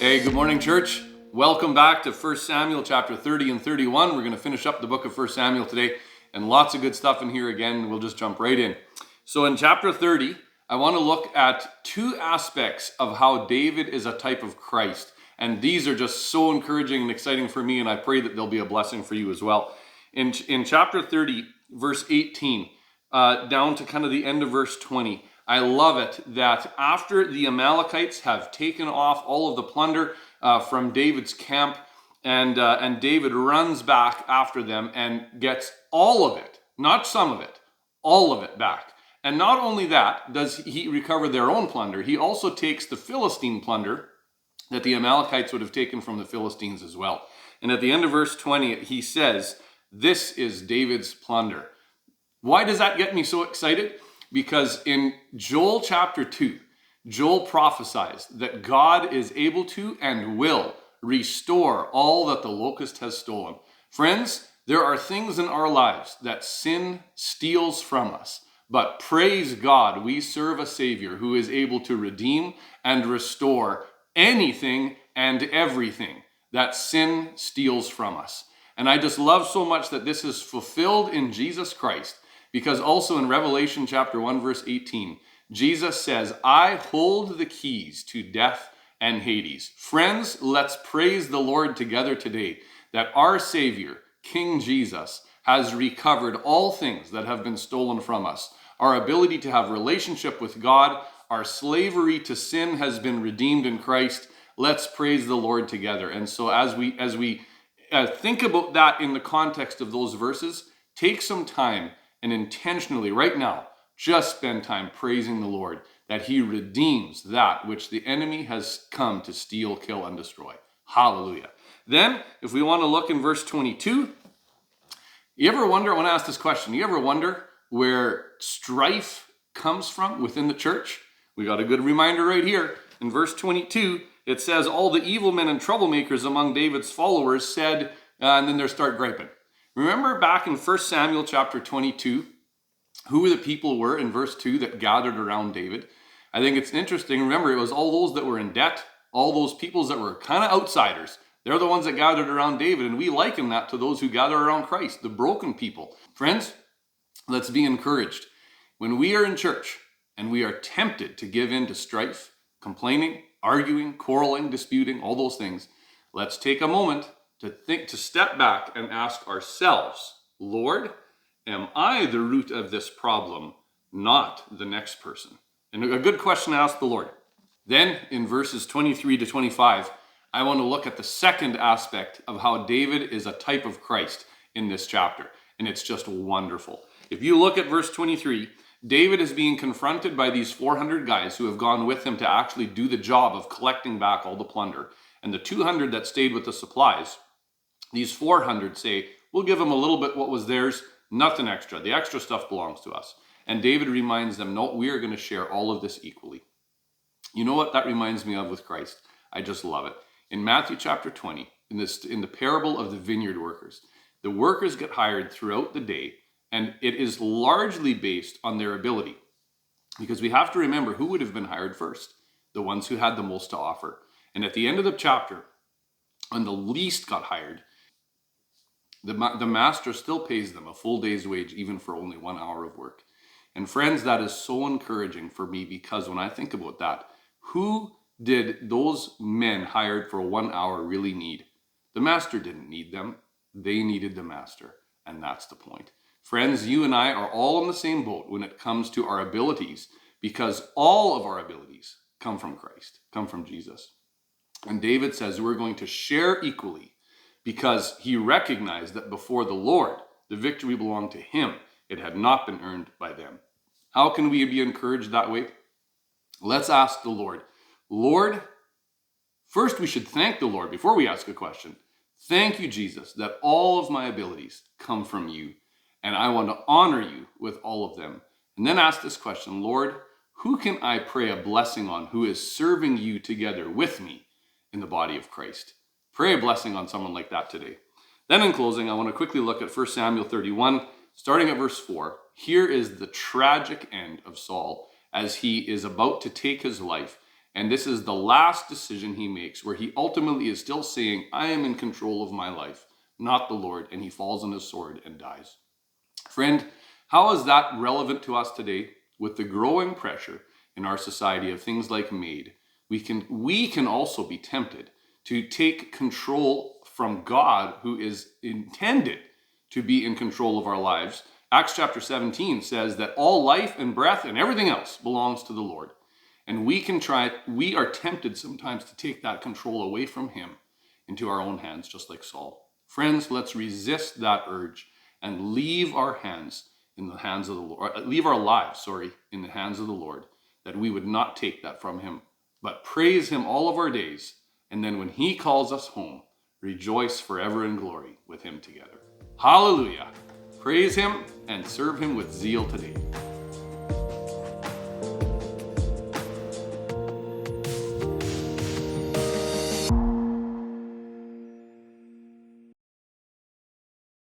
Hey, good morning, church. Welcome back to 1 Samuel chapter 30 and 31. We're going to finish up the book of 1 Samuel today, and lots of good stuff in here again. We'll just jump right in. So in chapter 30, I want to look at two aspects of how David is a type of Christ. And these are just so encouraging and exciting for me, and I pray that they'll be a blessing for you as well. In chapter 30, verse 18, down to kind of the end of verse 20, I love it that after the Amalekites have taken off all of the plunder from David's camp, and David runs back after them and gets all of it, not some of it, all of it back. And not only that does he recover their own plunder, he also takes the Philistine plunder that the Amalekites would have taken from the Philistines as well. And at the end of verse 20, he says, "This is David's plunder." Why does that get me so excited? Because in Joel chapter 2, Joel prophesies that God is able to and will restore all that the locust has stolen. Friends, there are things in our lives that sin steals from us. But praise God, we serve a Savior who is able to redeem and restore anything and everything that sin steals from us. And I just love so much that this is fulfilled in Jesus Christ. Because also in Revelation chapter 1, verse 18, Jesus says, "I hold the keys to death and Hades." Friends, let's praise the Lord together today that our Savior, King Jesus, has recovered all things that have been stolen from us. Our ability to have relationship with God, our slavery to sin has been redeemed in Christ. Let's praise the Lord together. And so as we think about that in the context of those verses, take some time and intentionally, right now, just spend time praising the Lord that he redeems that which the enemy has come to steal, kill, and destroy. Hallelujah. Then, if we want to look in verse 22, you ever wonder, I want to ask this question, you ever wonder where strife comes from within the church? We got a good reminder right here. In verse 22, it says, "All the evil men and troublemakers among David's followers said," and then they start griping. Remember back in 1 Samuel chapter 22, who the people were in verse 2 that gathered around David? I think it's interesting. Remember, it was all those that were in debt, all those peoples that were kind of outsiders. They're the ones that gathered around David, and we liken that to those who gather around Christ, the broken people. Friends, let's be encouraged. When we are in church and we are tempted to give in to strife, complaining, arguing, quarreling, disputing, all those things, let's take a moment to step back and ask ourselves, Lord, am I the root of this problem, not the next person? And a good question to ask the Lord. Then in verses 23 to 25, I want to look at the second aspect of how David is a type of Christ in this chapter. And it's just wonderful. If you look at verse 23, David is being confronted by these 400 guys who have gone with him to actually do the job of collecting back all the plunder. And the 200 that stayed with the supplies, these 400 say, we'll give them a little bit what was theirs, nothing extra. The extra stuff belongs to us. And David reminds them, no, we are going to share all of this equally. You know what that reminds me of with Christ? I just love it. In Matthew chapter 20, in the parable of the vineyard workers, the workers get hired throughout the day, and it is largely based on their ability. Because we have to remember who would have been hired first, the ones who had the most to offer. And at the end of the chapter, when the least got hired, the master still pays them a full day's wage, even for only 1 hour of work. And friends, that is so encouraging for me, because when I think about that, who did those men hired for 1 hour really need? The master didn't need them. They needed the master. And that's the point. Friends, you and I are all in the same boat when it comes to our abilities, because all of our abilities come from Christ, come from Jesus. And David says we're going to share equally, because he recognized that before the Lord, the victory belonged to him. It had not been earned by them. How can we be encouraged that way? Let's ask the Lord. Lord, first we should thank the Lord before we ask a question. Thank you, Jesus, that all of my abilities come from you, and I want to honor you with all of them. And then ask this question, Lord, who can I pray a blessing on who is serving you together with me in the body of Christ? Pray a blessing on someone like that today. Then in closing, I want to quickly look at 1 Samuel 31, starting at verse 4. Here is the tragic end of Saul as he is about to take his life. And this is the last decision he makes, where he ultimately is still saying, I am in control of my life, not the Lord. And he falls on his sword and dies. Friend, how is that relevant to us today with the growing pressure in our society of things like MAID? We can also be tempted to take control from God, who is intended to be in control of our lives. Acts chapter 17 says that all life and breath and everything else belongs to the Lord. And we are tempted sometimes to take that control away from him into our own hands, just like Saul. Friends, let's resist that urge and leave our hands in the hands of the Lord, leave our lives, in the hands of the Lord, that we would not take that from him, but praise him all of our days. And then when he calls us home, rejoice forever in glory with him together. Hallelujah. Praise him and serve him with zeal today.